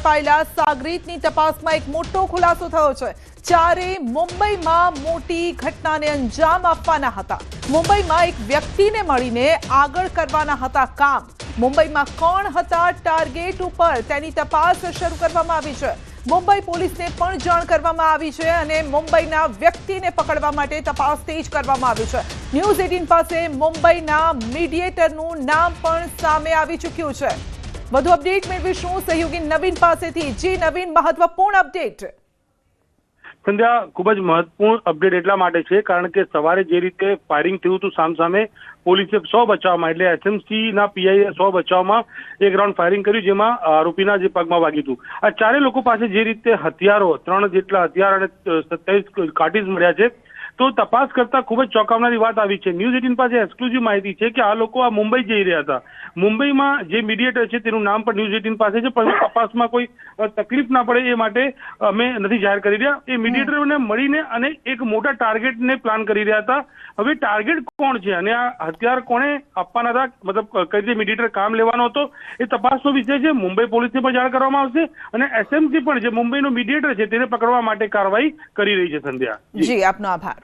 ઝડપાયેલા સાગરીતની તપાસમાં એક મોટો ખુલાસો થયો છે। ચારે મુંબઈમાં મોટી ઘટનાને અંજામ આપવાના હતા। મુંબઈમાં એક વ્યક્તિને મળીને આગળ કરવાના હતા કામ। મુંબઈમાં કોણ હતા ટાર્ગેટ ઉપર તેની તપાસ શરૂ કરવામાં આવી છે। મુંબઈ પોલીસને પણ જાણ કરવામાં આવી છે અને મુંબઈના વ્યક્તિને પકડવા માટે તપાસ તેજ કરવામાં આવી છે। ન્યૂઝ 18 પાસે મુંબઈના મીડિયેટરનું નામ પણ સામે આવી ચૂક્યું છે। વધુ અપડેટ મેળવીશું સહયોગી નવીન પાસેથી। જી નવીન, મહત્વપૂર્ણ અપડેટ। સંધ્યા, ખૂબ જ મહત્વપૂર્ણ અપડેટ એટલા માટે છે કારણ કે સવારે જે રીતે ફાયરિંગ થયું હતું સામસામે, પોલીસે 100 બચાવમાં એટલે એસએમસીના પીઆઈએ 100 બચાવમાં એક રાઉન્ડ ફાયરિંગ કર્યું, જેમાં આરોપીના જે પગમાં વાગ્યું હતું। આ ચારે લોકો પાસે જે રીતે હથિયારો, 3 જેટલા હથિયાર અને 27 કાર્ટીજ મળ્યા છે, તો તપાસ કરતા ખૂબ જ ચોંકાવનારી વાત આવી છે। ન્યૂઝ 18 પાસે એક્સક્લુઝિવ માહિતી છે કે આ લોકો આ મુંબઈ જઈ રહ્યા હતા। મુંબઈમાં જે મીડિયેટર છે તેનું નામ પણ ન્યૂઝ 18 પાસે છે, પણ તપાસમાં કોઈ તકલીફ ના પડે એ માટે અમે નથી જાહેર કરી રહ્યા। એ મીડિયેટરને મળીને અને એક મોટા ટાર્ગેટને પ્લાન કરી રહ્યા હતા। હવે ટાર્ગેટ કોણ છે અને આ હથિયાર કોણે આપવાના હતા, મતલબ કઈ રીતે મીડિયેટર કામ લેવાનો હતો, એ તપાસનો વિષય છે। મુંબઈ પોલીસને પણ જાણ કરવામાં આવશે અને એસએમસી પણ જે મુંબઈનો મીડિયેટર છે તેને પકડવા માટે કાર્યવાહી કરી રહી છે। સંધ્યા, જી આપનો આભાર।